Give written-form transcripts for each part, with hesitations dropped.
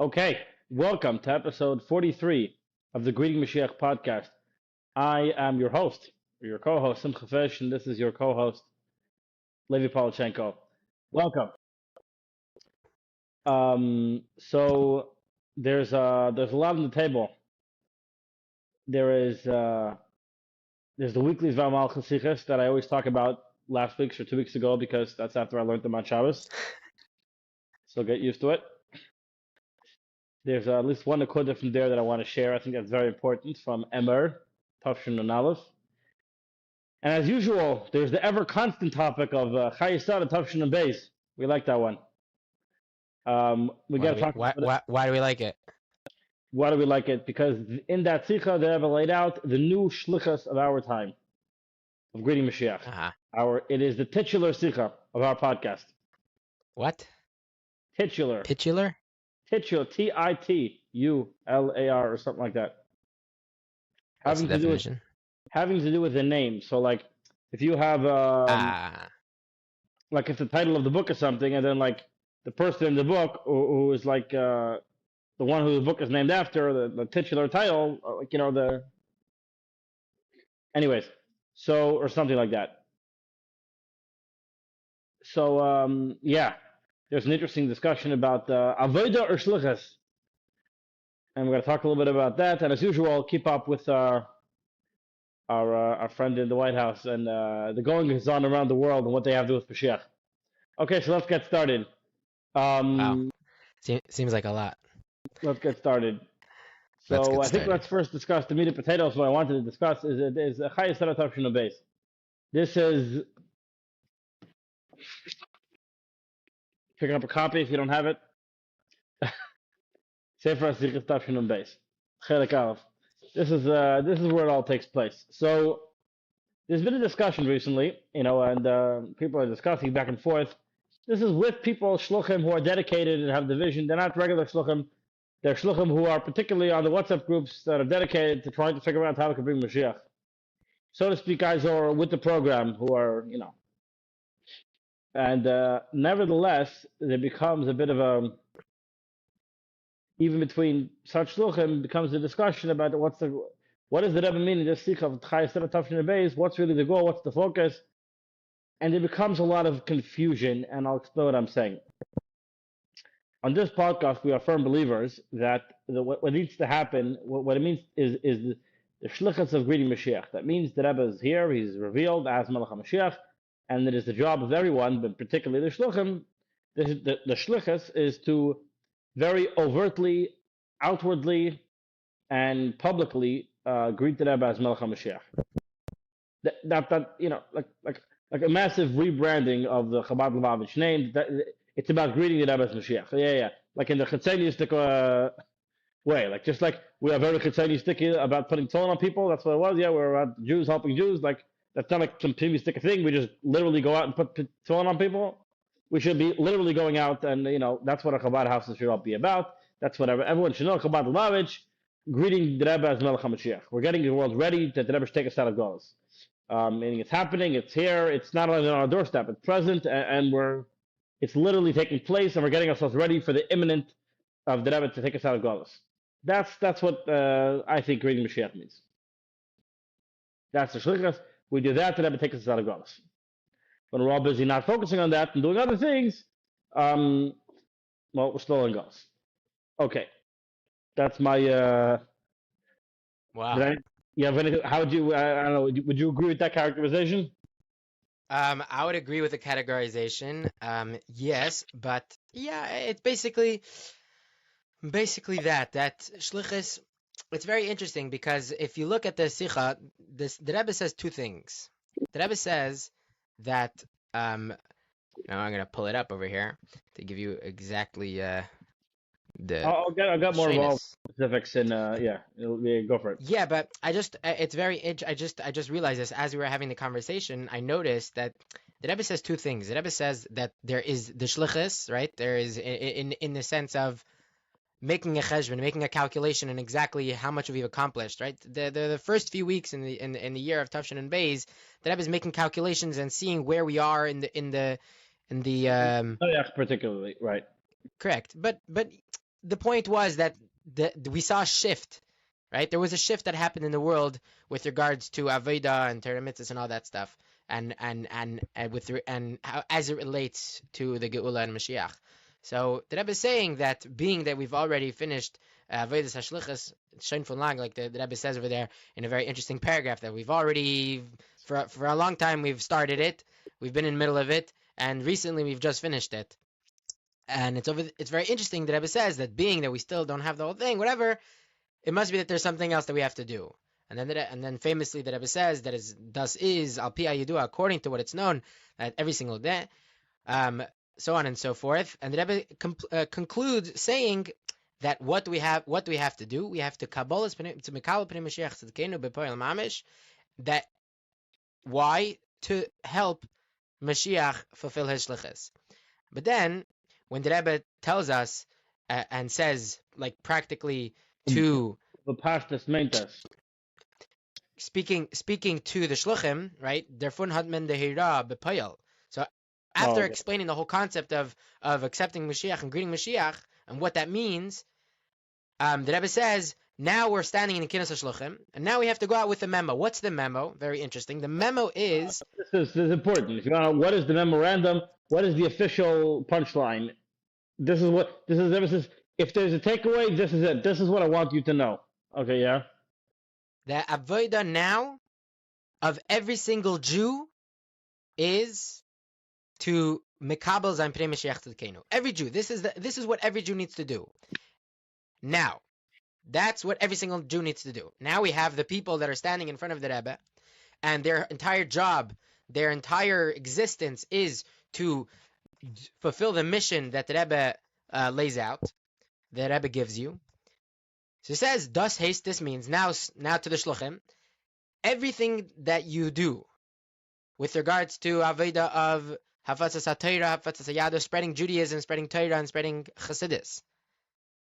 Okay, welcome to episode 43 of the Greeting Mashiach podcast. I am your host, or your co-host, Simcha and this is your co-host, Levi Polachenko. Welcome. So there's a lot on the table. There's the weekly Zvamal Chasichas that I always talk about last week or 2 weeks ago because that's after I learned them on Shabbos. So get used to it. There's at least one Nakuda from there that I want to share. I think that's very important from Emer, Tafshin and Aleph. And as usual, there's the ever constant topic of Chayei Sarah, Tafshin and Beis. We like that one. We got to talk about it. Why do we like it? Why do we like it? Because in that sicha, they have laid out the new Shlichus of our time, of Greeting Mashiach. It is the titular sicha of our podcast. What? Titular. Titular? Titular, Titular, or something like that. What's the definition? Having to do with the name. So, like, if you have, like, if the title of the book is something, and then, like, the person in the book who is, like, the one who the book is named after, the titular title, like, anyways, so, or something like that. So, yeah. There's an interesting discussion about avoda or Shlichus. And we're going to talk a little bit about that. And as usual, keep up with our friend in the White House and the goings on around the world and what they have to do with Mashiach. Okay, so let's get started. Wow. Seems like a lot. Let's get started. So I think let's first discuss the meat and potatoes. What I wanted to discuss is Chayei Sarah Tafshin and Beis. This is... Pick up a copy if you don't have it. Sefer Sichas Tafshin and Beis. Chelik Aleph. This is where it all takes place. So there's been a discussion recently, and people are discussing back and forth. This is with people, Shluchim, who are dedicated and have the vision. They're not regular Shluchim. They're Shluchim who are particularly on the WhatsApp groups that are dedicated to trying to figure out how we can bring Mashiach. So to speak, guys who are with the program, who are, And nevertheless, there becomes a bit of a, even between such shluchim, becomes a discussion about what does the Rebbe mean in this sicha of Chayei Sarah Tafshin and Beis? What's really the goal? What's the focus? And there becomes a lot of confusion, and I'll explain what I'm saying. On this podcast, we are firm believers that what needs to happen, what it means is the Shlichus of Greeting Mashiach. That means the Rebbe is here, he's revealed as Melech HaMashiach, and it is the job of everyone, but particularly the Shluchim, the Shlichus is to very overtly, outwardly, and publicly greet the Rebbe as Melech HaMashiach. Like a massive rebranding of the Chabad Lubavitch name. It's about greeting the Rebbe as Mashiach. Yeah. Like in the Chetzenistic way. Like just like we are very Chetzenistic about putting tefillin on people. That's what it was. Yeah, we're about Jews helping Jews. Like that's not like some stick thing. We just literally go out and put tefillin on people. We should be literally going out and, that's what a Chabad house should all be about. That's what everyone should know. Chabad Lubavitch, greeting the Rebbe as Melech HaMashiach. We're getting the world ready that the Rebbe should take us out of Golos. Meaning it's happening, it's here, it's not only on our doorstep, it's present, and it's literally taking place, and we're getting ourselves ready for the imminent of the Rebbe to take us out of Golos. That's what I think greeting Mashiach means. That's the Shlichus. We do that, the Rebbe takes us out of Golos. When we're all busy not focusing on that and doing other things, we're still in Golos. Okay. That's my... Wow. How would you, I don't know, would you agree with that characterization? I would agree with the categorization. Yes, but yeah, it's basically that Shlichus. It's very interesting because if you look at the sicha, the Rebbe says two things. The Rebbe says that now I'm gonna pull it up over here to give you exactly the. I'll get more involved specifics and go for it. Yeah, but it's very I just realized this as we were having the conversation. I noticed that the Rebbe says two things. The Rebbe says that there is the Shlichus, right? There is in the sense of making a cheshbon, making a calculation, and exactly how much we've accomplished, right? The first few weeks in the year of Tafshin and Beis, the Rebbe is making calculations and seeing where we are in the particularly, right? Correct, but the point was that we saw a shift, right? There was a shift that happened in the world with regards to avoda and Torah mitzvahs and all that stuff, and how, as it relates to the Geula and Mashiach. So the Rebbe is saying that being that we've already finished avodas hashlichus, shein von lang, like the Rebbe says over there in a very interesting paragraph, that we've already for a long time we've started it, we've been in the middle of it, and recently we've just finished it. And it's very interesting that Rebbe says that being that we still don't have the whole thing, whatever, it must be that there's something else that we have to do. And then famously the Rebbe says that thus is al pi yidua, according to what it's known, that every single day, so on and so forth. And the Rebbe concludes saying that what do we have to do? We have to Kabbolas Pnei Moshiach mamash. That why? To help Mashiach fulfill his shlichus. But then when the Rebbe tells us and says, like, practically to the pastas mentas, speaking to the Shluchim, right? Der fun hat men dehira bepayal. So after explaining the whole concept of accepting Mashiach and greeting Mashiach and what that means, the Rebbe says, now we're standing in the Kinnas Shluchim, and now we have to go out with the memo. What's the memo? Very interesting. The memo is... This is important. If you want to know what is the memorandum, what is the official punchline, this is Rebbe says, if there's a takeaway, this is it. This is what I want you to know. Okay, yeah? The avoda now of every single Jew is to mekabel zayin pnei Moshiach tzedkeinu. Every Jew. This is what every Jew needs to do. Now, that's what every single Jew needs to do. Now we have the people that are standing in front of the Rebbe, and their entire job, their entire existence is to fulfill the mission that the Rebbe lays out, the Rebbe gives you. So it says, "Das haste." This means now to the Shluchim, everything that you do with regards to avoda of hafatzas haTorah, hafatzas hayado, spreading Judaism, spreading Torah, and spreading Chassidus,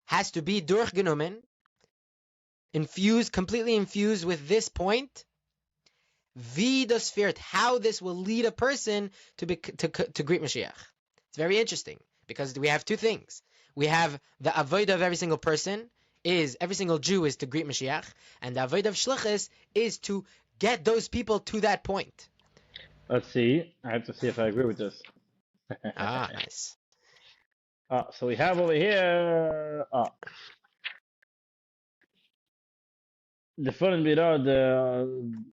has to be durchgenommen, completely infused with this point, wie das führt, how this will lead a person to greet Mashiach. It's very interesting because we have two things. We have the avoda of every single person, every single Jew is to greet Mashiach, and the avoda of Shlichus is to get those people to that point. Let's see. I have to see if I agree with this. Nice. So we have over here the fun bira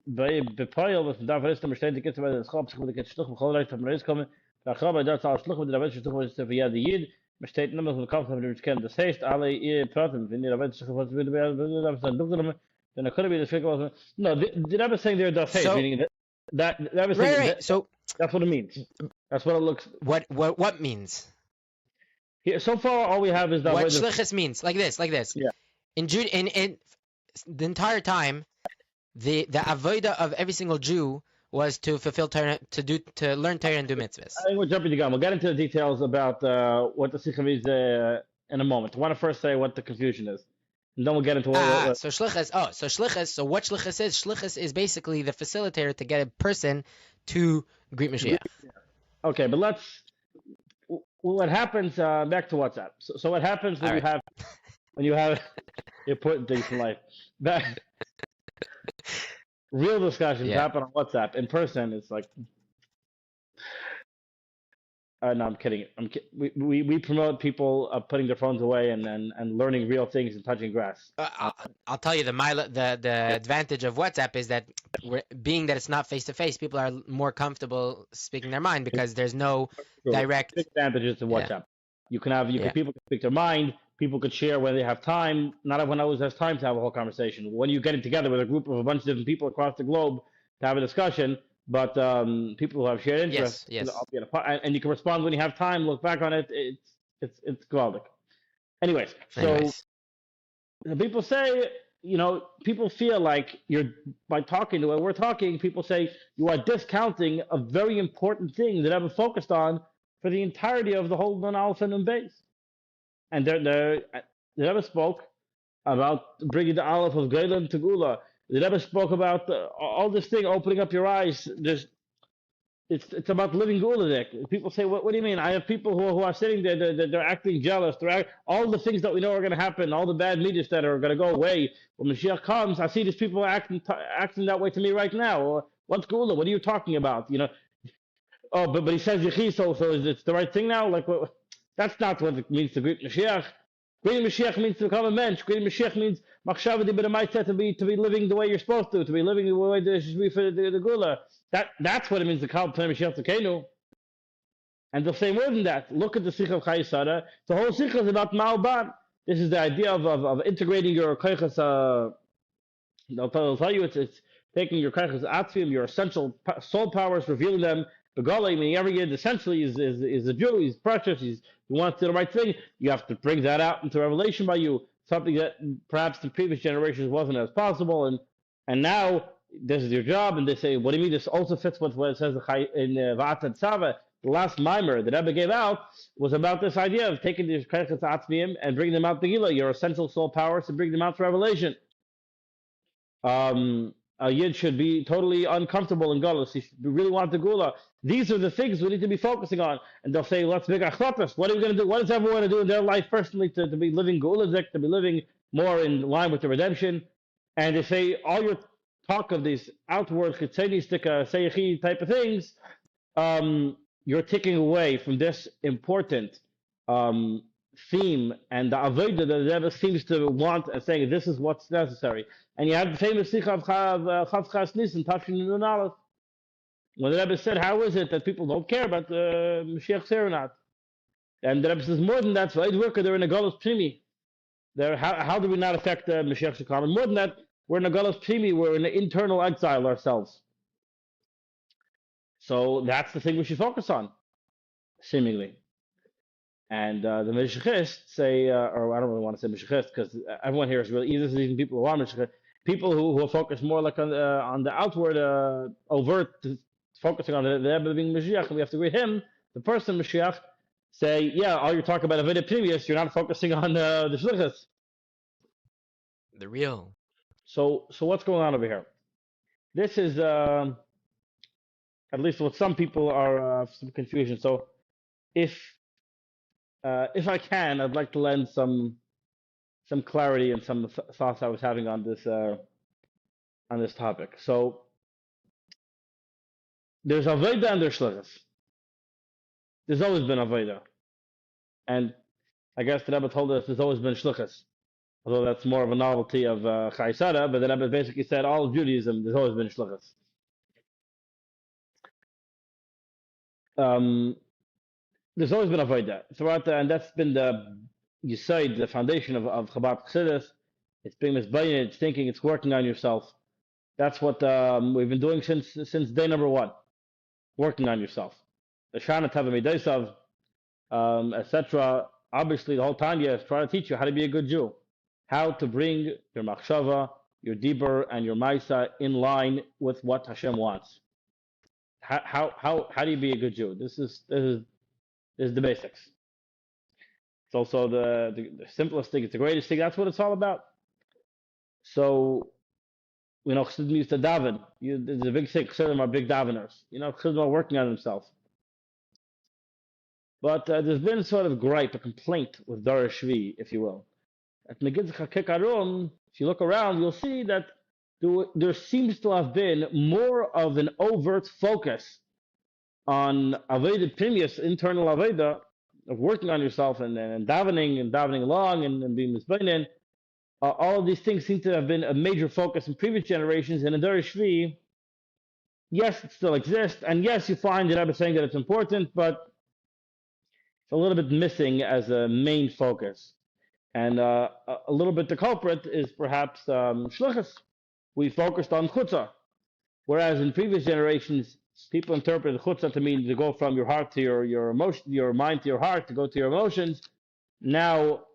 bei bepoil was da verst bestimmt gibt bei der schop sich mit der Shluch bchol leicht am reis kommen da habe da Shluch mit der Welt Shluch ist für jeder besteht nur von Kampf mit kennen das heißt alle praten wenn ihr Welt Shluch wird da dann doch then could be the figure was no did I saying there the face meaning that was right. So that's what it means. That's what it looks. What means? Here, so far, all we have is that what Shlichus means, like this. Yeah. In the entire time, the avoda of every single Jew was to fulfill Torah, to learn Torah and do mitzvahs. I think we're jumping the gun. We'll get into the details about what the sicha means in a moment. I want to first say what the confusion is, and then we'll get into what. So Shlichus. So what Shlichus is? Shlichus is basically the facilitator to get a person to greet Mashiach. Okay, but what happens back to WhatsApp. So what happens when you have important things in life? That real discussions happen on WhatsApp. In person, it's like. No, I'm kidding. We promote people putting their phones away and learning real things and touching grass. I'll tell you the advantage of WhatsApp is that being that it's not face to face, people are more comfortable speaking their mind because there's no direct big advantages to WhatsApp. You can people can speak their mind. People could share when they have time. Not everyone always has time to have a whole conversation. When you get it together with a group of a bunch of different people across the globe to have a discussion. But people who have shared interests, yes. And you can respond when you have time. Look back on it; it's gewaldic. Anyways, so people say, people feel like by talking the way we're talking. People say you are discounting a very important thing that I've focused on for the entirety of the whole non-alpha and base. And the Rebbe spoke about bringing the aleph of Geula to Geula. The Rebbe spoke about all this thing, opening up your eyes. it's about living Geula. People say, what do you mean? I have people who are sitting there, they're acting jealous. All the things that we know are going to happen, all the bad meters that are going to go away. When Mashiach comes, I see these people acting that way to me right now. Or, what's Geula? What are you talking about? Oh, but he says Yechi, so is it the right thing now? Like, that's not what it means to greet Mashiach. Greeting Mashiach means to become a mensch. Greeting Mashiach means machshava di mindset to be living the way you're supposed to be living the way there should be for the Geula. That's what it means to Kabbolas Pnei Moshiach Tzedakenu. And they'll say more than that. Look at the sicha of Chayei Sarah. The whole sicha is about Ma'alban. This is the idea of integrating your koiches. They'll tell you it's taking your koiches atzvim, your essential soul powers, revealing them. Begala, meaning every yid essentially is a Jew. He's precious. He wants to do the right thing. You have to bring that out into revelation by you. Something that perhaps the previous generations wasn't as possible, and now this is your job. And they say, what do you mean? This also fits with what it says in Va'at Tzava. The last mimer that Rebbe gave out was about this idea of taking these koiches atzvim and bringing them out to Geula, your essential soul powers, to bring them out to revelation. A yid should be totally uncomfortable in Galus. He should really want the Geula. These are the things we need to be focusing on. And they'll say, let's make achlotas. What are we going to do? What does everyone want to do in their life personally to be living Geulazik, to be living more in line with the redemption? And they say, all your talk of these outward chitzenistic seyechi type of things, you're taking away from this important theme and the avoda that the Rebbe seems to want and saying this is what's necessary. And you have the famous sicha of Chavchas Nisan touching the Nun Aleph. When the Rebbe said, how is it that people don't care about Mashiach Sarah or not? And the Rebbe says, more than that, so they're in a Kabbolas Pnei Moshiach. How do we not affect Mashiach Shekam? And more than that, we're in a Kabbolas Pnei Moshiach, we're in an internal exile ourselves. So that's the thing we should focus on, seemingly. And the Meshichists say, or I don't really want to say Meshichist, because everyone here is really, even people who are Meshichist, people who are focused more like on the outward, overt, focusing on the Rebbe being Mashiach, and we have to read him, the person Mashiach, say, yeah, all you're talking about Avodah previous, you're not focusing on the Shlichus. The real. So what's going on over here? This is, at least what some people are, some confusion. So if I can, I'd like to lend some clarity and some thoughts I was having on this topic. So there's avoda and there's shlichus. There's always been avoda, and I guess the Rebbe told us there's always been shlichus, although that's more of a novelty of Chayei Sarah. But the Rebbe basically said all of Judaism there's always been shlichus. There's always been avoda throughout, and that's been the yesod, the foundation of Chabad Chassidus. It's being misbayin, it's thinking, it's working on yourself. That's what we've been doing since day number one, working on yourself. The Shana Tava Midaisav, etc. Obviously, the whole Tanya is trying to teach you how to be a good Jew, how to bring your machshava, your dibur, and your maisa in line with what Hashem wants. How do you be a good Jew? This is the basics. It's also the simplest thing. It's the greatest thing. That's what it's all about. So, Chassidim used to daven. There's a big thing. Chassidim are big daveners. Chassidim are working on themselves. But there's been sort of gripe, a complaint with Dor Hashvi'i, if you will. At Megiddo Kekarum, if you look around, you'll see that there seems to have been more of an overt focus on avodah previous, internal avodah, of working on yourself and davening along and being misbainin. All of these things seem to have been a major focus in previous generations. And in Dor Hashvi'i, yes, it still exists, and yes, you find the Rebbe saying that it's important, but it's a little bit missing as a main focus. And a little bit the culprit is perhaps Shlichus. We focused on chutzah, whereas in previous generations, people interpreted chutzah to mean to go from your heart to your emotion, your mind to your heart, to go to your emotions. Now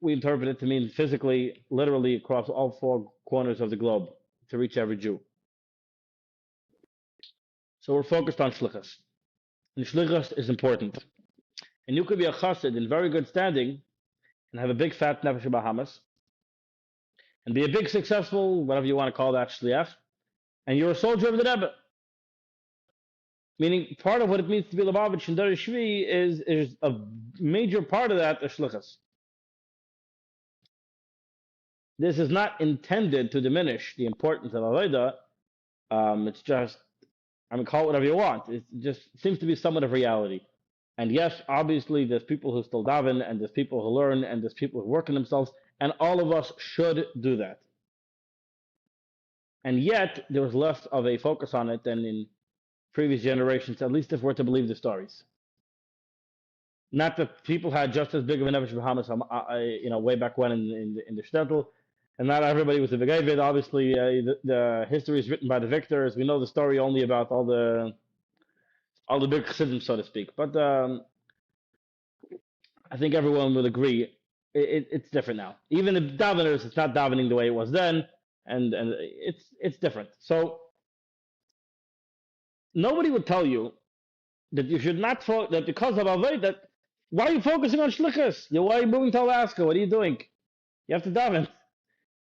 we interpret it to mean physically, literally across all four corners of the globe, to reach every Jew. So we're focused on shlichus. And shlichus is important. And you could be a chassid in very good standing and have a big fat nefesh Bahamas and be a big successful, whatever you want to call that, shliach, and you're a soldier of the Rebbe. Meaning, part of what it means to be Lubavitch in Dor Hashvi'i is a major part of that is Shlichus. This is not intended to diminish the importance of avoda. It's just, call it whatever you want. It just seems to be somewhat of reality. And yes, obviously, there's people who still daven, and there's people who learn, and there's people who work on themselves, and all of us should do that. And yet, there was less of a focus on it than in previous generations, at least if we're to believe the stories. Not that people had just as big of an Nefesh Bahamas, way back when in the shtetl, and not everybody was a Begavid. Obviously, the history is written by the victors. We know the story only about all the big chassidim, so to speak. But I think everyone will agree it's different now. Even the daveners, it's not davening the way it was then, and it's different. So nobody would tell you that you should not that because of avodah. That why are you focusing on shlichus? Why are you moving to Alaska? What are you doing? You have to daven.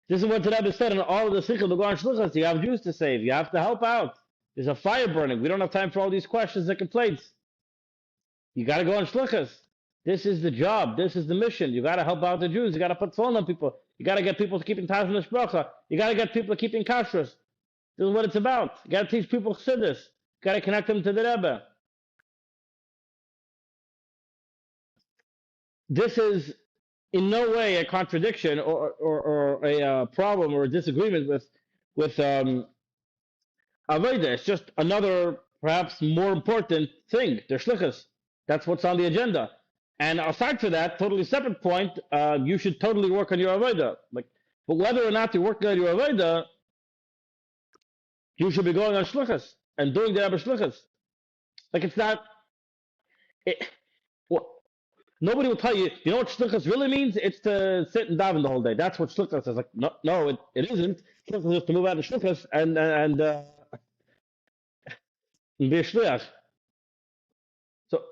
This is what the Rebbe said in all of the sicha to go on shlichus. You have Jews to save. You have to help out. There's a fire burning. We don't have time for all these questions and complaints. You got to go on shlichus. This is the job. This is the mission. You got to help out the Jews. You got to put phone on people. You got to get people to keep in touch with the shpracha. You got to get people to keep in kashrus. This is what it's about. You got to teach people chassidus. You got to connect them to the Rebbe. This is in no way a contradiction or a problem or a disagreement with avodah. It's just another, perhaps more important thing. They're shlichus. That's what's on the agenda. And aside from that, totally separate point, you should totally work on your avodah. But whether or not you're working on your avodah, you should be going on shlichus and doing the Rebbe shlichus. It's not. Nobody will tell you. You know what shlichus really means? It's to sit and daven the whole day. That's what shlichus is. No, it isn't. Shlichus is to move out of shlichus and be a shliach. So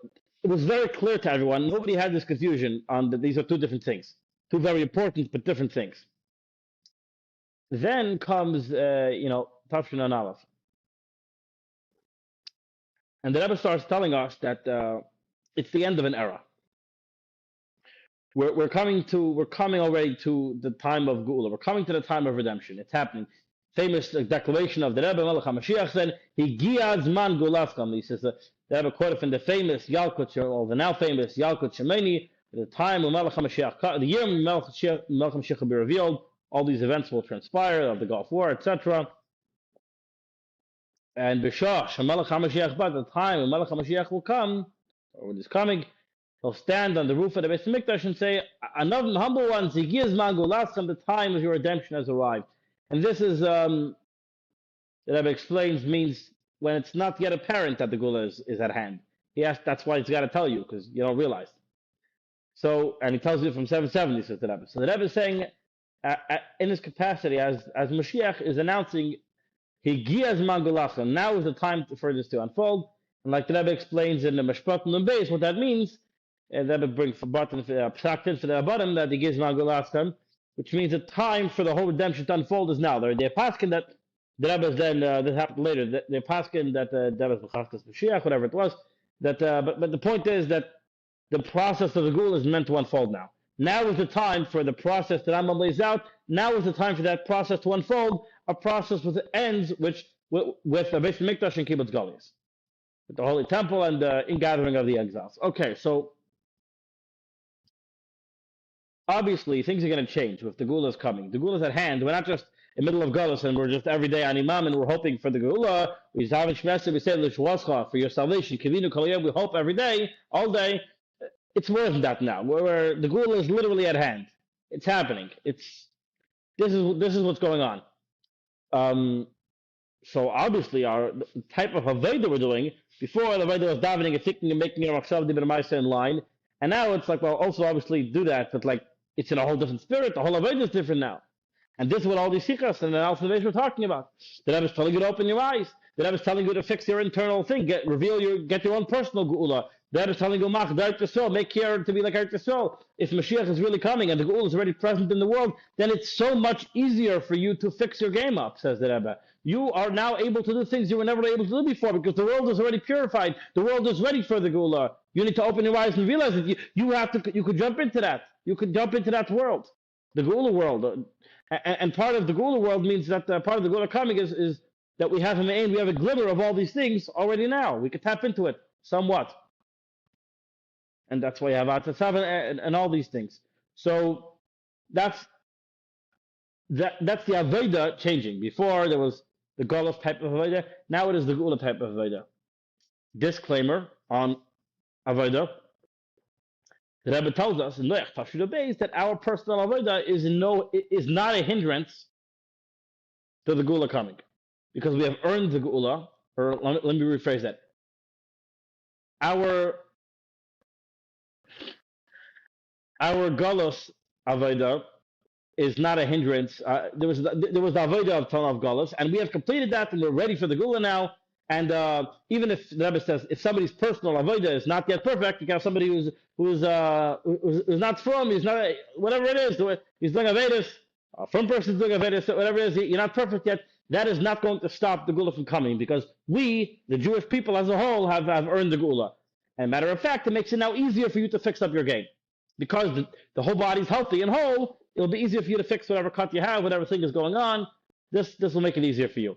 it was very clear to everyone. Nobody had this confusion on that these are two different things, two very important but different things. Then comes, Tafshin and Aleph, and the Rebbe starts telling us that it's the end of an era. We're coming already to the time of Geula. We're coming to the time of redemption. It's happening. Famous declaration of the Rebbe, Want Moshiach said, "Higia zman gulaskam." He says the Rebbe quoted from the famous Yalkut, or the now famous Yalkut Shemeni, the time when Want Moshiach, the year when Want Moshiach will be revealed. All these events will transpire of the Gulf War, etc. And B'shah Shemelech HaMashiach, by the time when Melech HaMashiach will come, or when he's coming, he'll stand on the roof of the Beis Hamikdash and say, "Another humble ones, Higia zman gulaskam, the time of your redemption has arrived." And this is, the Rebbe explains, means when it's not yet apparent that the Geula is at hand. That's why he's got to tell you, because you don't realize. So, and he tells you from 770, says the Rebbe. So the Rebbe is saying, in his capacity as Mashiach, is announcing, Higia zman gulaskam, now is the time for this to unfold. And like the Rebbe explains in the Mishpat and Beis, what that means, and the Rebbe brings for bottom pshakin for the bottom that Higia zman gulaskam, which means the time for the whole redemption to unfold is now. They're paskin that the Rebbe is then, this happened later, they're paskin that the Rebbe is Kabbolas Pnei Moshiach, whatever it was, but the point is that the process of the Geula is meant to unfold now. Now is the time for the process that Rambam lays out. Now is the time for that process to unfold, a process which ends with the Beis Hamikdash and Kibbutz Goliath, with the Holy Temple and the ingathering of the exiles. Okay, so obviously, things are going to change with the Geula is coming. The Geula is at hand. We're not just in the middle of Galus and we're just every day on Imam and we're hoping for the Geula. We say L'shwascha, for your salvation. Kivinu kol yom, we hope every day, all day. It's more than that now. Where the Geula is literally at hand. It's happening. This is what's going on. So obviously, our type of avodah we're doing, before the avodah was davening and thinking and making your machshav d'ibn ma'aseh in line, and now it's also obviously do that, but it's in a whole different spirit. The whole avodah is different now. And this is what all these sichas and the Alpha we're talking about. The Rebbe is telling you to open your eyes. The Rebbe is telling you to fix your internal thing, get your own personal geula. That is telling you, make care to be like Eretz Yisrael. If Mashiach is really coming and the Geula is already present in the world, then it's so much easier for you to fix your game up, says the Rebbe. You are now able to do things you were never able to do before because the world is already purified. The world is ready for the Geula. You need to open your eyes and realize that you could jump into that. You could jump into that world, the Geula world. And part of the Geula world means that part of the Geula coming is that we have a glitter of all these things already now. We could tap into it somewhat. And that's why you have Atzav and all these things. So that's the avoda changing. Before there was the Kabbolas type of avoda. Now it is the Geula type of avoda. Disclaimer on avoda. The Rebbe tells us in Lech Tafshid Beis that our personal avoda is not a hindrance to the Geula coming, because we have earned the Geula. Or let me rephrase that. Our Galus Avodah is not a hindrance. There was the Avodah of Ton of Galus, and we have completed that, and we're ready for the Geula now. And even if the Rebbe says if somebody's personal Avodah is not yet perfect, you can have somebody who's not from, he's not whatever it is, he's doing Avedis, a from person is doing Avedis, whatever it is, you're not perfect yet. That is not going to stop the Geula from coming, because we, the Jewish people as a whole, have earned the Geula. And matter of fact, it makes it now easier for you to fix up your game. Because the whole body's healthy and whole, it'll be easier for you to fix whatever cut you have, whatever thing is going on. This will make it easier for you.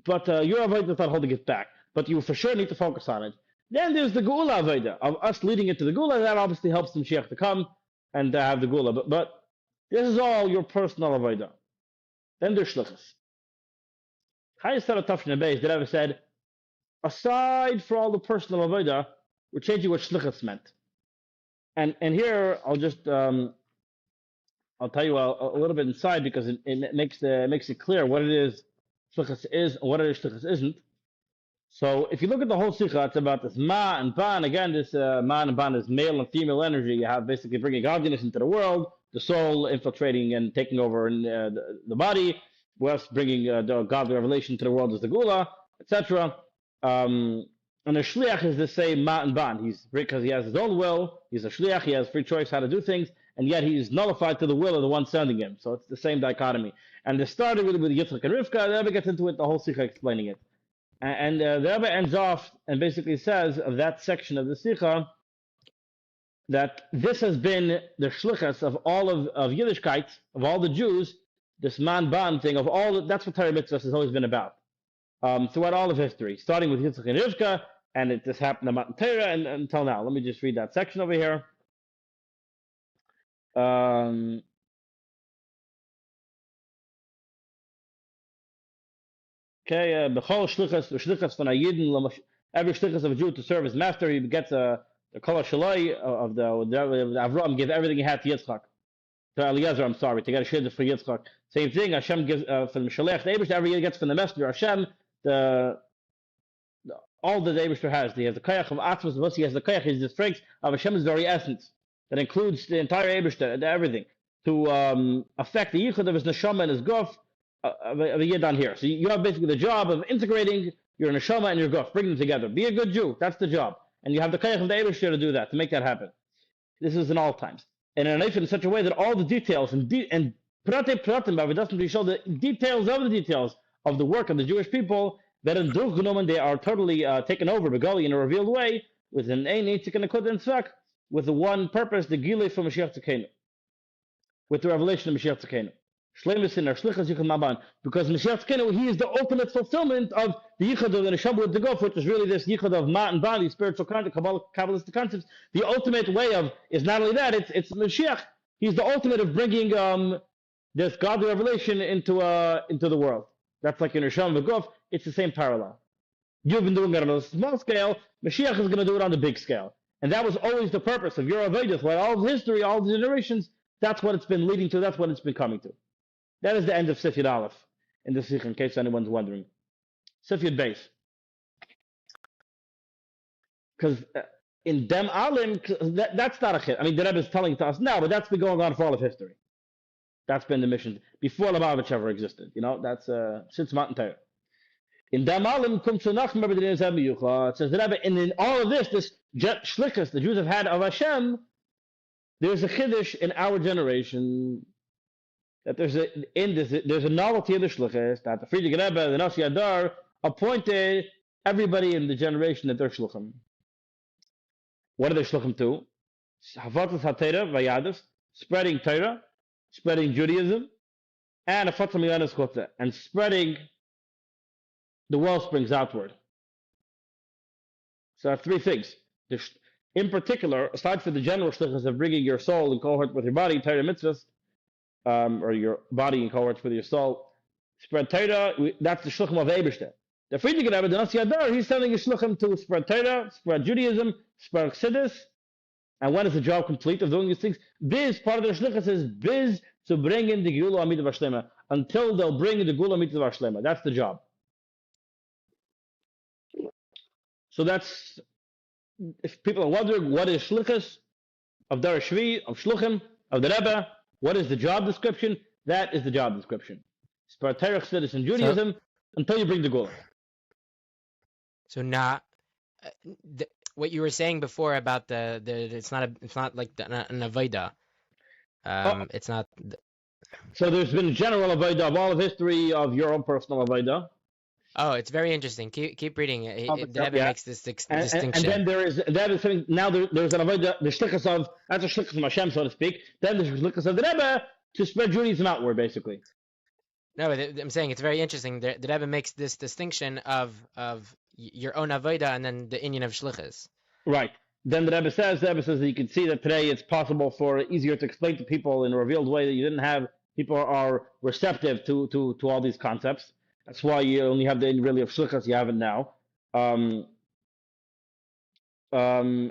But your avodah is not holding it back. But you for sure need to focus on it. Then there's the Geula avodah, of us leading into the Geula. That obviously helps the Mashiach to come and have the Geula. But this is all your personal avodah. Then there's Shlichus. Chayei Sarah Tafshin Beis, the Rebbe said, aside from all the personal avodah, we're changing what Shlichus meant. And here I'll just I'll tell you a little bit inside, because it makes it clear what it is Shlichus is and what it is Shlichus isn't. So if you look at the whole sicha, it's about this ma and ban. Again, this ma and ban is male and female energy. You have basically bringing godliness into the world, the soul infiltrating and taking over in the body, whilst bringing the godly revelation to the world as the Geula, etc. And the shliach is the same ma and ban. Because he has his own will, he's a shliach, he has free choice how to do things, and yet he's nullified to the will of the one sending him. So it's the same dichotomy. And this started with Yitzchak and Rivka. The Rebbe gets into it, the whole sicha explaining it. And the Rebbe ends off and basically says of that section of the sicha that this has been the shlichus of all of Yiddishkeit, of all the Jews, this man ban thing of all. That's what Torah mitzvahs has always been about throughout all of history, starting with Yitzchak and Rivka. And it just happened about Torah and until now. Let me just read that section over here. Okay, b'chol shlichus von hayidin, every shlichus of a Jew to serve his master, he gets the kol shaloi of the Avram give everything he had to Yitzchak, to Eliezer. I'm sorry, to get a shidduch for Yitzchak. Same thing, Hashem gives from the Shalech the Eibush, every year gets from the messenger Hashem all that the Eibishter has. He has the koyach of Atzvus, he has the koyach, he has the strength of Hashem's very essence. That includes the entire Eibishter, everything, to affect the yichud of his neshama and his guf of a yid on here. So you have basically the job of integrating your neshama and your guf, bring them together. Be a good Jew, that's the job. And you have the koyach of the Eibishter to do that, to make that happen. This is in all times. And in such a way that all the details and pratim pratim, we show the details of the work of the Jewish people, that in Durchgenommen they are totally taken over Begali in a revealed way with an ein Eitzik and a Kod and Tzvak, with the one purpose, the Geula from Moshiach Tzidkenu, with the revelation of Moshiach Tzidkenu. Shleimus in our Shlichus Yichud Maban, because Moshiach Tzidkenu, he is the ultimate fulfillment of the Yichud of the Neshama with the Gof, which is really this Yichud of Ma and Ban, these spiritual concepts, Kabbalistic concepts. The ultimate way of is not only that, it's Moshiach. He's the ultimate of bringing this godly revelation into the world. That's like in Neshama and Gof. It's the same parallel. You've been doing it on a small scale. Mashiach is going to do it on the big scale. And that was always the purpose of your Avodah. Throughout all of history, all the generations, that's what it's been leading to. That's what it's been coming to. That is the end of Sif Yud Aleph in the sicha, in case anyone's wondering. Sif Yud Beis. Because in Dem Alim, that's not a chid. I mean, the Rebbe is telling it to us now, but that's been going on for all of history. That's been the mission before Lubavitch ever existed. You know, that's since Mountain Torah. In Damalim comes to Nachman it says the Rebbe, and in all of this Shlichus the Jews have had of Hashem, there's a chiddush in our generation that there's a novelty in the Shlichus that the Friedrich Rebbe, the Nasi Adar, appointed everybody in the generation that they're Shluchim. What are they Shluchim to? Havatas HaTorah Vayadus, spreading Torah, spreading Judaism, and and spreading the well springs outward. So I have three things. In particular, aside from the general shlichus of bringing your soul in cohort with your body, Torah mitzvahs, or your body in cohort with your soul, spread Torah, that's the shluchim of Eibishter. The Friedrich Rebbe, the Nasi Adar, he's sending his shluchim to spread Torah, spread Judaism, spread Chassidus, and when is the job complete of doing these things? Biz, part of the shlichus is biz to bring in the Geula Amida Vashlema, until they'll bring in the Geula Amida Vashlema. That's the job. So that's, if people are wondering what is Shlichus of Dor Hashvi'i, of Shluchim, of the Rebbe, what is the job description? That is the job description. Spread Torah, Chassidus, and Judaism until you bring the Geula. So now, what you were saying before about it's not like an avoda. It's not. So there's been a general avoda of all of history of your own personal avoda. Oh, it's very interesting. Keep reading. The Rebbe makes this distinction. And then there's an avoda, the shlichus of, that's a shlichus of Hashem, so to speak. Then there's shlichus of the Rebbe to spread Judaism outward, basically. No, I'm saying it's very interesting. The Rebbe makes this distinction of your own avoda and then the inyan of shlichus. Right. Then the Rebbe says that you can see that today it's possible easier to explain to people in a revealed way that you didn't have. People are receptive to all these concepts. That's why you only have the really of shlichus. You have it now, and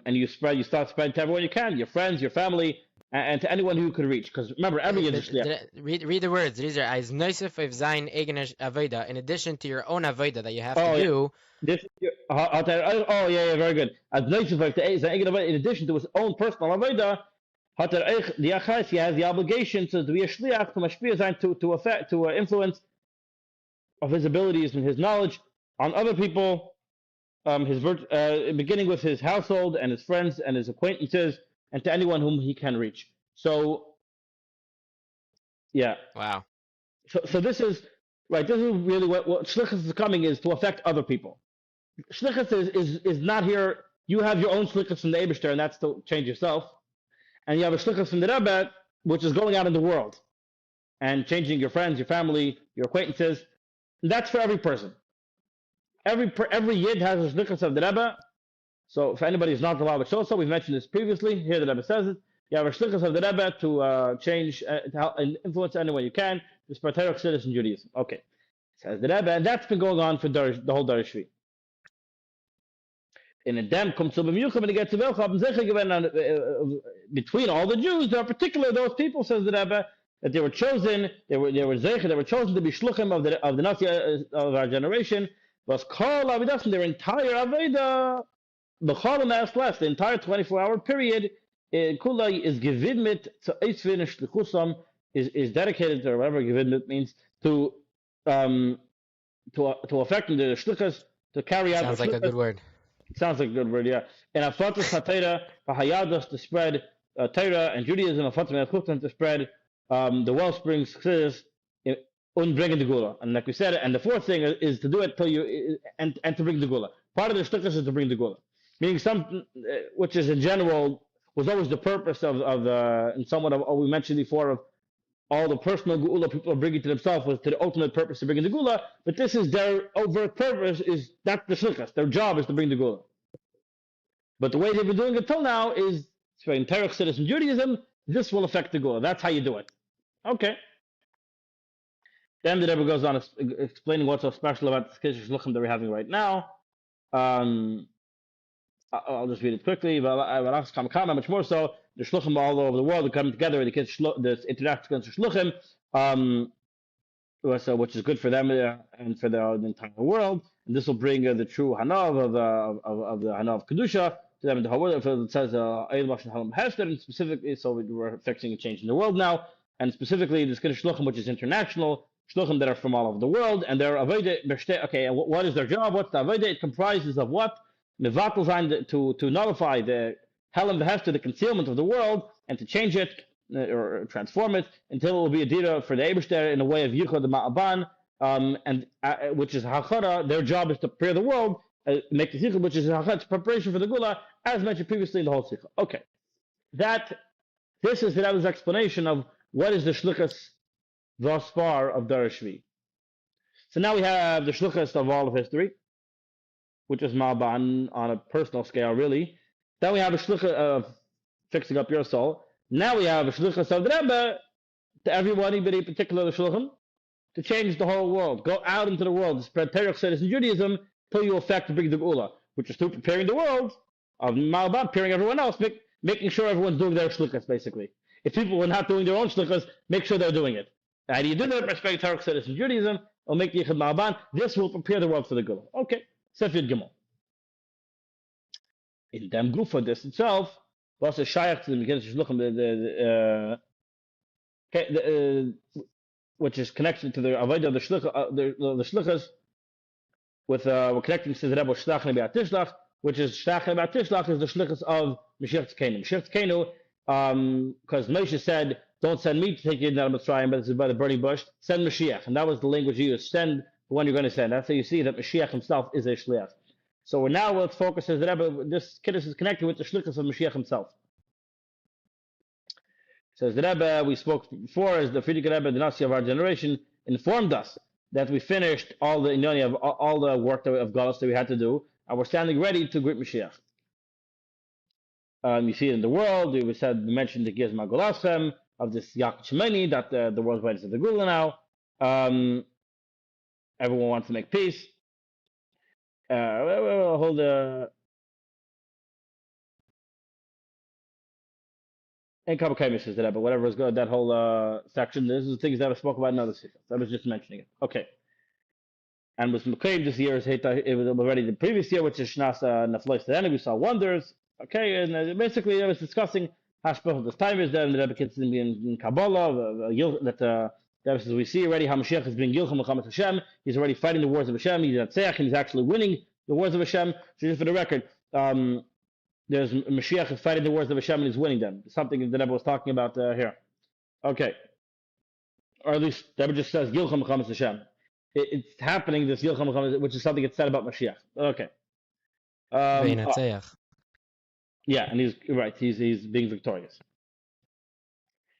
you start spreading to everyone you can, your friends, your family, and to anyone who you could reach. Because remember, every read the words. These are as noisef of zayin eigener avoda. In addition to your own avoda that you have to do. Very good. As noisef of zayin, in addition to his own personal avoda, he has the obligation to be a shliach to mashpia zayin, to affect, to influence of his abilities and his knowledge on other people, beginning with his household and his friends and his acquaintances, and to anyone whom he can reach. So, yeah. Wow. So this is right. This is really what shlichus is coming is to affect other people. Shlichus is not here. You have your own shlichus from the Eibishter, and that's to change yourself, and you have a shlichus from the Rebbe, which is going out in the world and changing your friends, your family, your acquaintances. That's for every person. Every yid has a shlichus of the Rebbe. So if anybody is not allowed to show so, we've mentioned this previously. Here the Rebbe says it. You have a shlichus of the Rebbe to change, to help and influence anyone you can. To spread Torah, Chassidus, and Judaism. Okay, says the Rebbe, and that's been going on for the whole Dor Hashvi'i. In a dem comes to b'miyucham and he gets to Velchab and between all the Jews, there are particular those people, says the Rebbe, that they were chosen. They were chosen to be shluchim of the Nasi of our generation. Was called avodas, their entire avoda. The entire 24-hour period, Kula is gevidmet to eisvin shlichusam, is dedicated to whatever gevidmet means to affecting the shlichus, to carry out. Sounds like a good word. It sounds like a good word, yeah. And afatus hatera v'hayados to spread Torah and Judaism, afatus me'achutan to spread the well springs chassidus and bringing the Geula. And like we said, and the fourth thing is to do it till you and to bring the Geula. Part of the shlichus is to bring the Geula. Meaning something which is in general was always the purpose of and somewhat of what we mentioned before of all the personal geula people are bringing to themselves was to the ultimate purpose of bringing the geula. But this is their overt purpose, is that's the shlichus. Their job is to bring the geula. But the way they've been doing it till now is in Torah, Chassidus, and Judaism. This will affect the geula. That's how you do it. Okay. Then the Rebbe goes on explaining what's so special about the Shluchim that we're having right now. I'll just read it quickly. Much more so, the Shluchim all over the world are coming together. The kids, the interaction against Shluchim, which is good for them and for the entire world. And this will bring the true Hanav of the Hanav Kedusha to them in the whole world. It says and specifically, so we're fixing a change in the world now. And specifically, this Kiddush Shluchim, which is international, Shluchim that are from all over the world, and their avoda, okay, and what is their job? What's the avoda? It comprises of what? Mevatel zayin, to nullify the Helam V'hefta, the concealment of the world, and to change it, or transform it, until it will be a dira for the Eibishter in a way of Yichud the Ma'aban, and which is Hachara. Their job is to prepare the world, make the sicha, which is Hachara, preparation for the Geula, as mentioned previously in the whole sicha. Okay. This is the Rebbe's explanation of what is the Shlichus thus far of Dor Hashvi'i. So now we have the Shlichus of all of history, which is Ma'aban on a personal scale, really. Then we have a Shlichus of fixing up your soul. Now we have a Shlichus of the Rebbe to everybody, but in particular the Shluchim, to change the whole world. Go out into the world, spread Torah in Judaism, till you affect to bring the Geula, which is through preparing the world of Ma'aban, preparing everyone else, making sure everyone's doing their Shlichus, basically. If people were not doing their own Shlichus, make sure they're doing it. How do you do that? Respect Torah in Judaism, or make the Yichud Ma'aban. This will prepare the world for the Geula. Okay, Sefir Gimel. In them Gufa, this itself, was a Shayach to the beginning of Shluchim, which is connection to the avoda of the Shlichus, with we're connecting to the Rebbe Shlach Nebi Tishlach, which is Shlach Nebi Tishlach is the Shlichus of Moshiach Tzkeinu. Moshiach Tzkeinu, because Moshe said, "Don't send me to take you down Mitzrayim, but this is by the burning bush. Send Mashiach," and that was the language he used. Send the one you're going to send. That's how you see that Mashiach himself is a Shliach. So now let's focus as the Rebbe. This Kiddush is connected with the Shlichus of Mashiach himself. Says the Rebbe, we spoke before, as the Frierdiker Rebbe, the Nasi of our generation, informed us that we finished all the all the work of Galus that we had to do, and we're standing ready to greet Mashiach. You see it in the world. We mentioned the Giz Magolashem of this Yaakov Shemini, that the world's ready to the Geula now. Everyone wants to make peace. Hold and Kabbalas says that, but whatever was good, that whole section, this is the things that I spoke about in other sichas. I was just mentioning it. Okay. And with McCabe this year, it was already the previous year, which is Shnasa Naflois Tadani, we saw wonders. Okay, and basically I was discussing Hashpach this time is that the Rebbe kids in Kabbalah, that as we see already, how Mashiach is being Gilcham L'chamas Hashem. He's already fighting the wars of Hashem. He's at Seach, and he's actually winning the wars of Hashem. So just for the record, there's Mashiach is fighting the wars of Hashem and he's winning them. Something that Rebbe was talking about here. Okay. Or at least Rebbe just says Gilcham L'chamas Hashem. It's happening, this Gilcham L'chamas, which is something that's said about Mashiach. Okay. Yeah, and he's right. He's being victorious.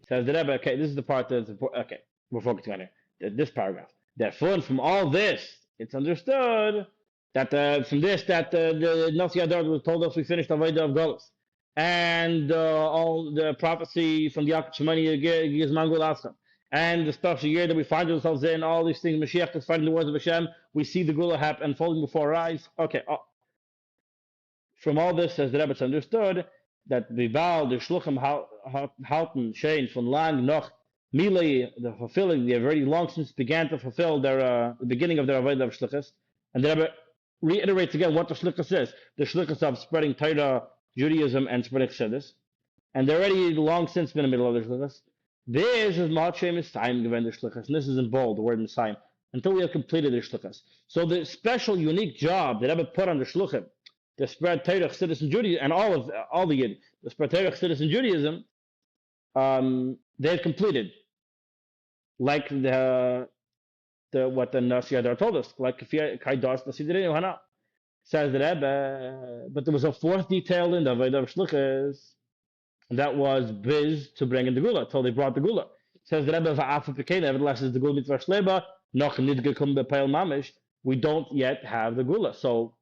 Says the Rebbe. Okay, this is the part that's important. Okay, we're focusing on here. This paragraph. Therefore, from all this, it's understood that from this that the Nasi Adar told us we finished the Avodah of Galus, and all the prophecy from the Yaakov Shemini Gizman Gulaschem, and the special year that we find ourselves in, all these things. Mashiach is fighting the wars of Hashem. We see the Geula happen unfolding before our eyes. Okay. From all this, as the Rebbe understood, that the Baal, the Shluchim, halten, change von lang noch Milei, the fulfilling, they have already long since began to fulfill their the beginning of their avodah of Shlichus. And the Rebbe reiterates again what the Shlichus is: the Shlichus of spreading Torah, Judaism, and spreading Chassidus. And they're already long since been in the middle of the Shlichus. This is Ma'atzeh Messiah given the Shlichus, and this is in bold, the word Messiah, until we have completed the Shlichus. So the special, unique job that Rebbe put on the Shluchim, to spread Torah, Chassidus, and Judaism, and all the Yid, the spread Torah, Chassidus, and Judaism, they had completed, like what the Nasi Adar told us, like Kaidos Nasi Hana. Says the Rebbe, but there was a fourth detail in the Avodah of Shlichus, and that was biz to bring in the Geula, until they brought the Geula. Says the Rebbe, Va'afa Pekena, nevertheless, is the Geula mitzvah Shleba, noch nidgekum bepeil mamish, we don't yet have the Geula, so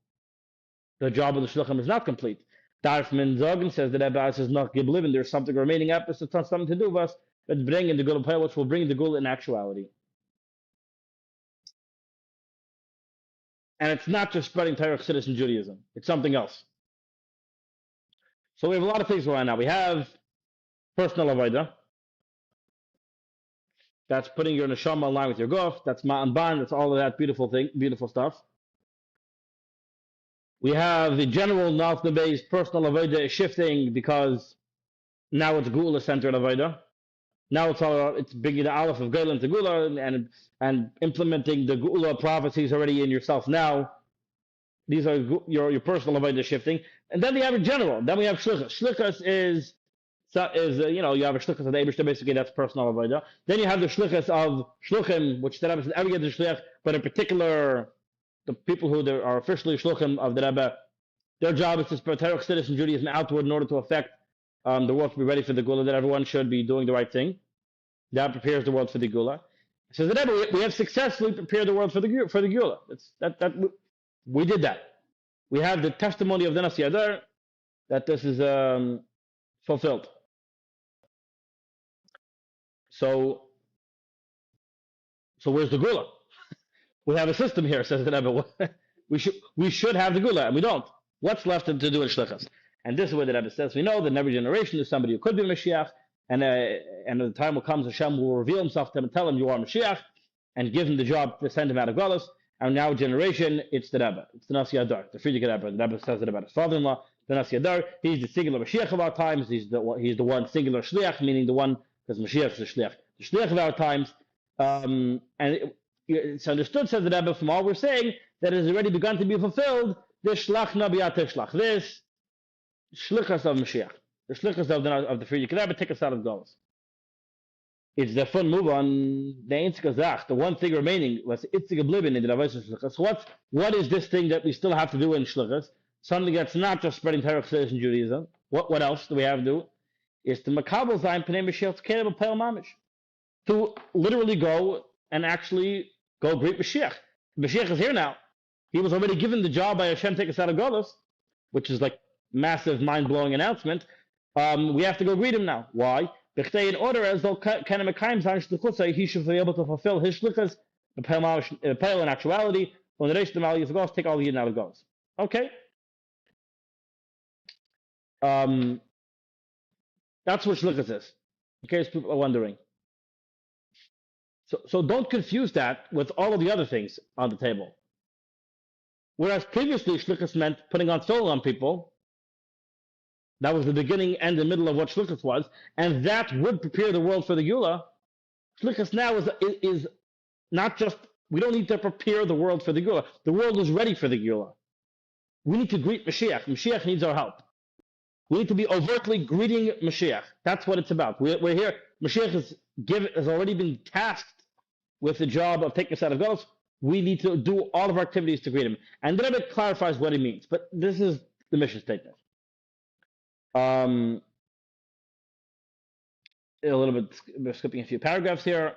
the job of the Shluchim is not complete. Darfman Zogan says that Rebbe says not gibliven. There's something remaining episodes, something to do with us, but bringing the Geula, which will bring the Geula in actuality. And it's not just spreading Torah, Chassidus, and Judaism. It's something else. So we have a lot of things going on now. We have personal avoda. That's putting your neshama in line with your guf. That's ma'an ban. That's all of that beautiful stuff. We have the general nalfna-based personal avoda is shifting because now it's Geula centered avoda. Now it's bringing the aleph of Geula into Geula and implementing the Geula prophecies already in yourself now. These are your personal avodah shifting, and then we have a general. Then we have Shlichus. Shlichus is you have a Shlichus of the Eibishter, basically that's personal avodah. Then you have the Shlichus of Shluchim, which the Rebbe says every get the Shliach, but in particular the people who are officially Shluchim of the Rebbe, their job is to spread Torah status in Judaism outward in order to affect the world to be ready for the Geula, that everyone should be doing the right thing. That prepares the world for the Geula. So the Rebbe, we have successfully prepared the world for the Geula. We did that. We have the testimony of the Nasi Adar that this is fulfilled. So where's the Geula? We have a system here, says the Rebbe. we should have the Geula, and we don't. What's left to do in Shlichus? And this is what the Rebbe says. We know that in every generation there's somebody who could be Mashiach, and the time will come, Hashem will reveal himself to him and tell him you are Mashiach, and give him the job to send him out of Galus. And now generation, it's the Rebbe. It's the Nasi Adar, the Frierdiker Rebbe. The Rebbe says it about his father-in-law, the Nasi Adar. He's the singular Mashiach of our times. He's the one singular Shliach, meaning the one, because Mashiach is the Shliach. The Shliach of our times. It's understood, says the Rebbe, from all we're saying, that it has already begun to be fulfilled, this Shlach Nabiyat Shlach. This Shlichus of Mashiach. The Shlichus of the Frierdiker Rebbe take us out of Galus. It's the fun move on the einzige Zach, the one thing remaining was itzige geblieben in the Avodah Shlichus. What is this thing that we still have to do in Shlichus? Something that's not just spreading Torah in Judaism. What else do we have to do? Is to Kabbolas Pnei Moshiach mamash, to literally go and actually go greet Mashiach. Mashiach is here now. He was already given the job by Hashem, take us out of Galus, which is like massive, mind-blowing announcement. We have to go greet him now. Why? In order as though he should be able to fulfill his shlichus, the pale in actuality, when the rest of the goes, take all the yidden out of goes. Okay? That's what shlichus is, in case people are wondering. So don't confuse that with all of the other things on the table. Whereas previously shlichus meant putting on soul on people, that was the beginning and the middle of what Shlichus was, and that would prepare the world for the Geula. Shlichus now is not just, we don't need to prepare the world for the Geula. The world is ready for the Geula. We need to greet Mashiach. Mashiach needs our help. We need to be overtly greeting Mashiach. That's what it's about. We're here. Mashiach has already been tasked with the job of taking us out of Galus. We need to do all of our activities to greet him. And the Rebbe clarifies what he means, but this is the mission statement. A little bit, we're skipping a few paragraphs here.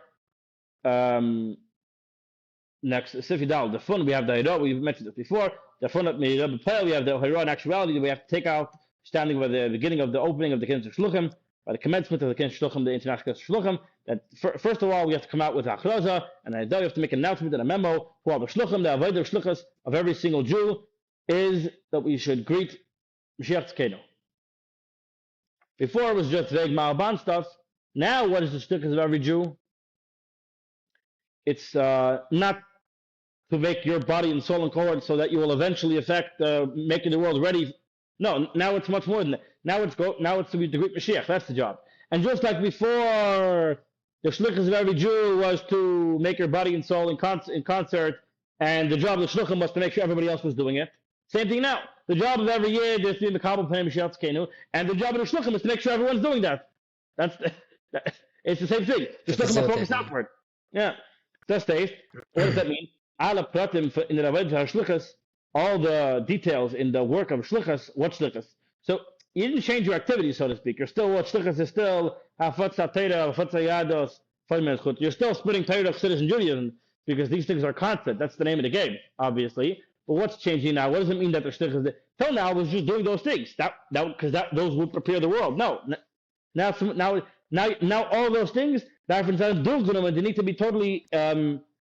Next, Sifi Dal, the fun, we have the Hira, we've mentioned this before. The fun at Rebbe Pale, we have the Hira in actuality, we have to take out, standing by the beginning of the opening of the Kiddush Shluchim, by the commencement of the Kiddush Shluchim, the international Kiddush Shluchim, that first of all, we have to come out with Achraza, and then we have to make an announcement and a memo, who are the Shluchim, the avodah Shluchus of every single Jew, is that we should greet Mashiach Tzkenu. Before it was just vague Ma'aban stuff. Now, what is the shlichus of every Jew? It's not to make your body and soul and core so that you will eventually affect making the world ready. No, now it's much more than that. Now it's to be to greet Mashiach. That's the job. And just like before, the shlichus of every Jew was to make your body and soul in concert, and the job of the shluchim was to make sure everybody else was doing it. Same thing now. The job of every year is to be Kabbolas Pnei Moshiach, and the job of the Shluchim is to make sure everyone's doing that. It's the same thing. The Shluchim are focused outward. Yeah. That's the What does that mean? Ala pratim in the Avodah Shlichus, all the details in the work of Shlichus, what Shlichus. So you didn't change your activities, so to speak. You're still, what Shlichus is still, Hafatza Teira, Hafatza Yados, you're still splitting Torah, Chassidus, and Judaism, because these things are constant. That's the name of the game, obviously. But what's changing now? What does it mean that the shlichus? Till now was just doing those things. Those would prepare the world. No, now all those things that they need to be totally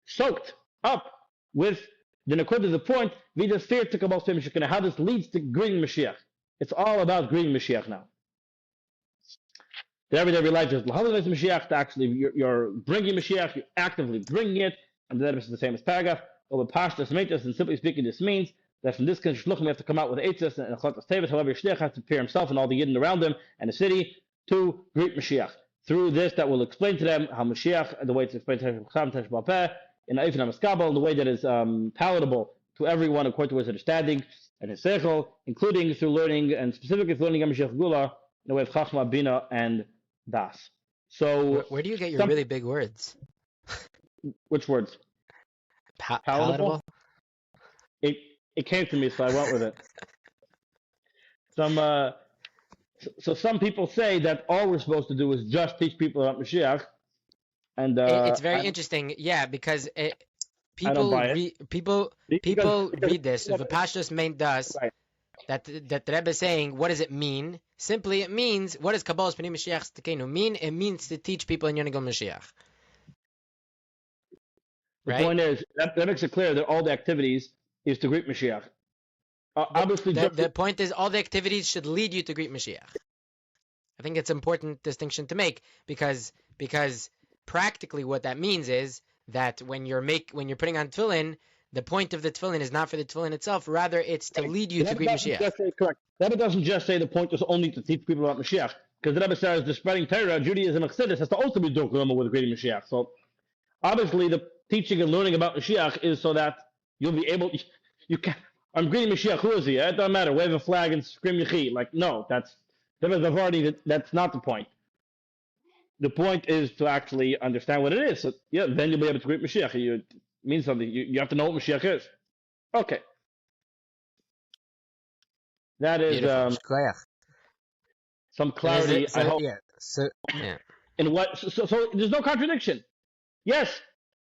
soaked up with the nakud to the point. How this leads to greeting Mashiach. It's all about greeting Mashiach now. The everyday life is Mashiach. Actually, you're bringing Mashiach. You're actively bringing it, and that is the same as paragraph. Over pashtas meitas, and simply speaking, this means that from this kind of shluchim we have to come out with eitzes and achlotas tevis. However, shliach has to prepare himself and all the yidden around him and the city to greet Mashiach. through this that will explain to them how Mashiach, the way it's explained to them in Eifin HaMaskabel, in the way that is palatable to everyone according to his understanding and his seichel, including through learning, and specifically through learning Mashiach Geula in the way of Chachma, Bina, and Das. So, Where do you get your really big words? Which words? Palatable? It came to me, so I went with it. So some people say that all we're supposed to do is just teach people about Mashiach, and it's very interesting, yeah, because people read this. If a pashtus main does right. that the Rebbe is saying, what does it mean? Simply, it means, what does Kabbolas Pnei Moshiach mean? It means to teach people in Yonagel Mashiach. The point is that makes it clear that all the activities is to greet Mashiach. Obviously, the point is all the activities should lead you to greet Mashiach. I think it's an important distinction to make because practically what that means is that when you're putting on tefillin, the point of the tefillin is not for the tefillin itself, rather it's to lead you to greet Mashiach. Correct. The Rebbe doesn't just say the point is only to teach people about Mashiach, because the Rebbe says the spreading Torah, Judaism, and Chassidus has to also be done with greeting Mashiach. So obviously the teaching and learning about Mashiach is so that you'll be able. I'm greeting Mashiach. Who is he? It doesn't matter. Wave a flag and scream Yechi. Like, no, that's not the point. The point is to actually understand what it is. So, yeah, then you'll be able to greet Mashiach. It means something. You have to know what Mashiach is. Okay. That is some clarity. I hope. Yeah. In what? So there's no contradiction. Yes,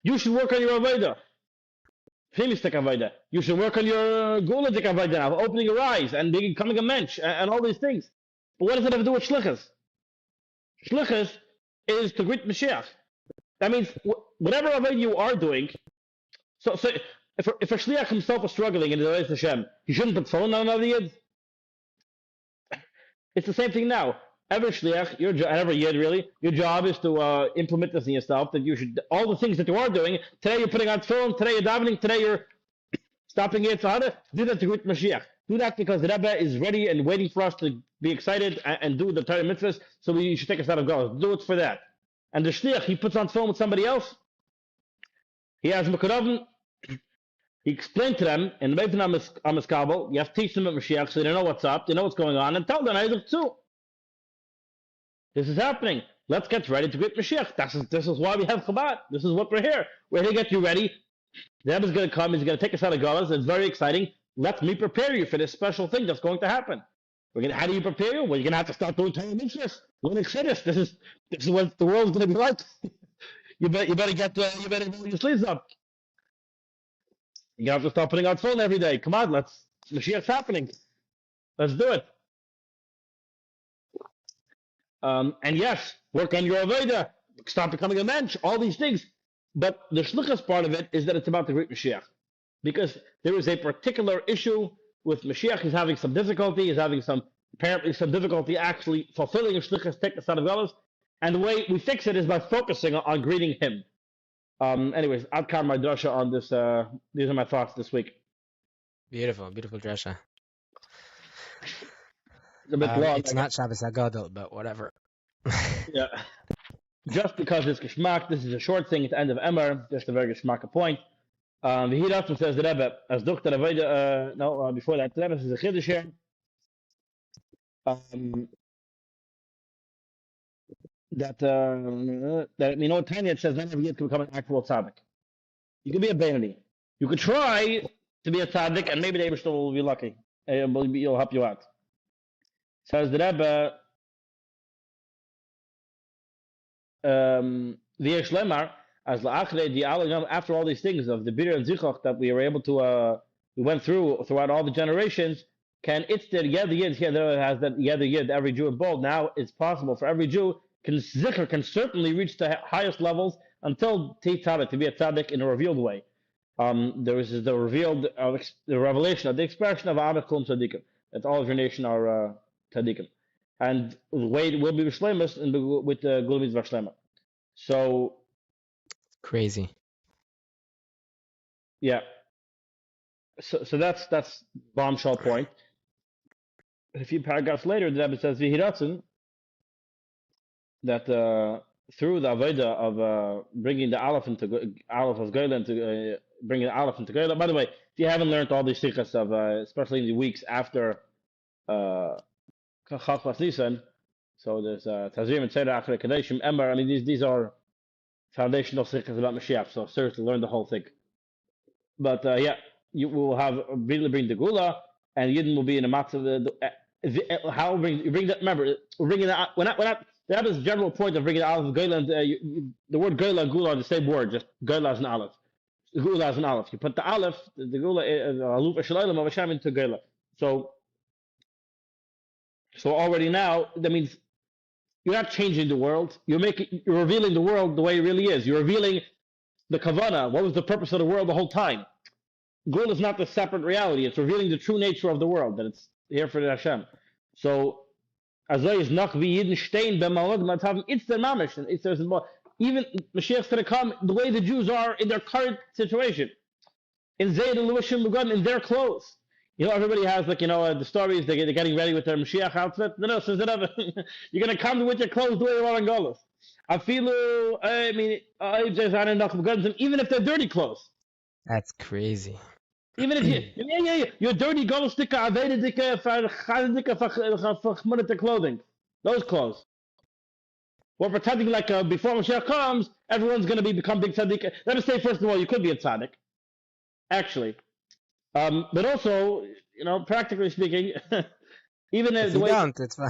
you should work on your avoda. You should work on your Geula avoda now, opening your eyes and becoming a mensch and all these things. But what does it have to do with Shlichus? Shlichus is to greet Mashiach. That means whatever avoda you are doing. So if a shliach himself is struggling in the Dor Hashem, he shouldn't put phone on another yid. It's the same thing now. Every shliach, every yid really, your job is to implement this in yourself. That you should all the things that you are doing. Today you're putting on film. Today you're davening. Today you're stopping it. So how to do that to greet Mashiach? Do that because the Rebbe is ready and waiting for us to be excited and do the Torah mitzvahs. So we should take us out of Geula. Do it for that. And the shliach, he puts on film with somebody else. He has Mekaravim. He explained to them in the Eifin HaMaskabel, you have to teach them at Mashiach so they know what's up, they know what's going on, and tell them I do too. This is happening. Let's get ready to greet Mashiach. This is why we have Chabad. This is what we're here. We're here to get you ready. The Rebbe is going to come. He's going to take us out of Geula. It's very exciting. Let me prepare you for this special thing that's going to happen. How do you prepare you? Well, you're going to have to start doing Torah mitzvahs. Learn Chassidus. This is what the world's going to be like. You better roll your sleeves up. You have to start putting out phone every day. Come on, Mashiach's happening. Let's do it. And yes, work on your avoda. Start becoming a mensch. All these things. But the Shlichus part of it is that it's about the great Mashiach. Because there is a particular issue with Mashiach. He's having some difficulty. Apparently some difficulty actually fulfilling a Shlichus, take us out of Geula. And the way we fix it is by focusing on greeting him. Anyways, I'll count my drasha on this. These are my thoughts this week. Beautiful drasha. It's a bit long. It's not Shabbos Hagadol, but whatever. Yeah. Just because it's geschmack, this is a short thing at the end of Emmer, just a very geschmack point. The Hidatz says the Rebbe, as Dr. Avodah, before that, the Rebbe says a Chiddush here. That Tanya says not every yid can become an actual tzaddik. You can be a Beinoni. You could try to be a tzaddik, and maybe the Eibishter will be lucky. He'll help you out. Says the Rebbe, V'yesh lemar, as la'achrei di'alagam, after all these things of the bitter and zichach that we were able to, we went throughout all the generations, can it's the yed yid here there has that yed yid every Jew involved. Now it's possible for every Jew can certainly reach the highest levels until tzaddik, to be a tzaddik in a revealed way. There is the revelation of the expression of Amech Kum Tzaddikim, that all of your nation are tzaddikim, and the way it will be Shlemus with the Geula Mitzvah Shlema. So crazy. Yeah. So that's bombshell point. A few paragraphs later, the Rebbe says V'hiratzin. that through the avoda of bringing the aleph of Geula into bringing the aleph into Geula. By the way, if you haven't learned all these sichas of especially in the weeks after Kabbolas Nisan, so there's Tazrim and Seder Achre Kadeshim Ember. I mean, these are foundational sichas about Mashiach. So seriously, learn the whole thing. But yeah, you will have really bring the Geula, and Yidden will be in a matzah. How you bring that? Remember, we're bringing that. We're not. That is the general point of bringing the aleph of Geula. And, the word Geula and Geula are the same word. Just Geula is an aleph. Geula is an aleph. You put the aleph, the Geula, aluf shleilam of Hashem into Geula. So already now that means you're not changing the world. You're revealing the world the way it really is. You're revealing the kavana. What was the purpose of the world the whole time? Geula is not the separate reality. It's revealing the true nature of the world, that it's here for the Hashem. So, as is noch wie jeden stehen beim Malod, haben it's the mamash, and it's there's more. Even Mashiach's going to come the way the Jews are in their current situation, in Zayd and Luashim Lugan, in their clothes. You know, everybody has the stories. They're getting ready with their Mashiach outfit. No, says it. You're going to come with your clothes the way you are in Golos. I mean, even if they're dirty clothes. That's crazy. Even if you're dirty Golos sticker, Avodah for clothing, those clothes. We're pretending like before Mashiach comes, everyone's going to become big tzaddik. Let me say first of all, you could be a tzaddik, actually, but also, practically speaking, even if the way. Don't, it's fine.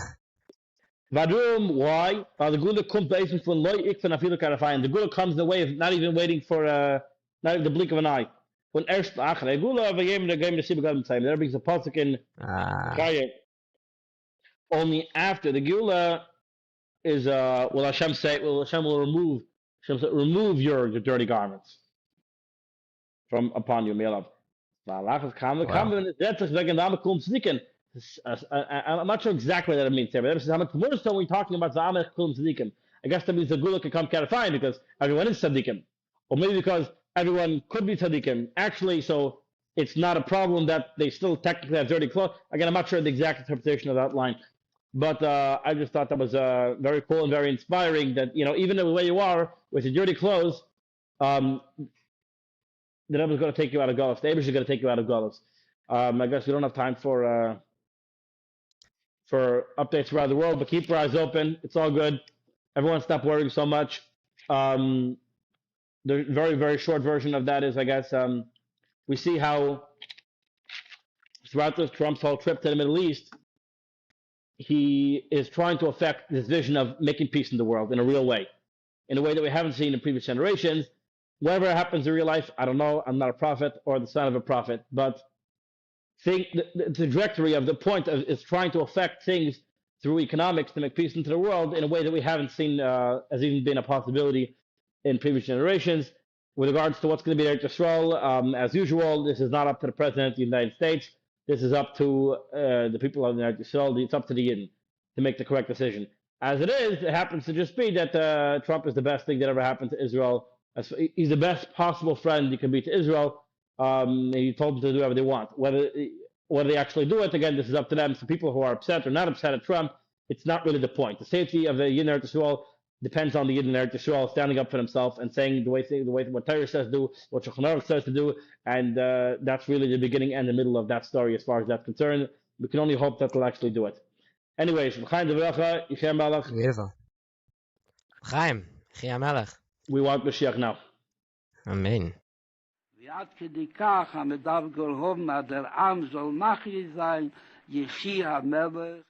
Warum? Why? The Geula comes based on loy ik van afilu karafayim. The Geula comes in the way of not even waiting for not even the blink of an eye. When erst achre Geula v'yem the game to see began time. There brings a pasuk in Chayei. Only after the Geula is will Hashem will remove your dirty garments from upon you, Melav. I'm not sure exactly what that means there, but that says how much more so when we're talking about Zamech Kum Tzadikim. I guess that means the Geula can come Karafayim because everyone is Tzadikim. Or maybe because everyone could be Tzadikim. Actually, so it's not a problem that they still technically have dirty clothes. Again, I'm not sure the exact interpretation of that line. But I just thought that was very cool and very inspiring that, even the way you are with your dirty clothes, the Rebbe is going to take you out of Golos. The Rebbe is going to take you out of Golos. I guess we don't have time for updates around the world, but keep your eyes open. It's all good. Everyone stop worrying so much. The very, very short version of that is, I guess, we see how throughout Trump's whole trip to the Middle East, he is trying to affect this vision of making peace in the world in a real way, in a way that we haven't seen in previous generations. Whatever happens in real life, I don't know. I'm not a prophet or the son of a prophet, but the trajectory of the point is trying to affect things through economics to make peace into the world in a way that we haven't seen as even been a possibility in previous generations. With regards to what's going to be there to Yisrael, as usual, this is not up to the President of the United States. This is up to the people of the United States. It's up to the Yidden to make the correct decision. As it is, it happens to just be that Trump is the best thing that ever happened to Israel. He's the best possible friend he can be to Israel. He told them to do whatever they want. Whether they actually do it, again, this is up to them. So people who are upset or not upset at Trump, it's not really the point. The safety of the Yidden Israel depends on the Yidden Israel standing up for themselves and saying the way what Torah says to do, what Shulchan Aruch says to do, and that's really the beginning and the middle of that story as far as that's concerned. We can only hope that they'll actually do it. Anyways, beautiful. Chaim, we want Moshiach now. Amen. ועד כדי כך המדבר גולהוב מהדר עם זול מחי זין יחי המלך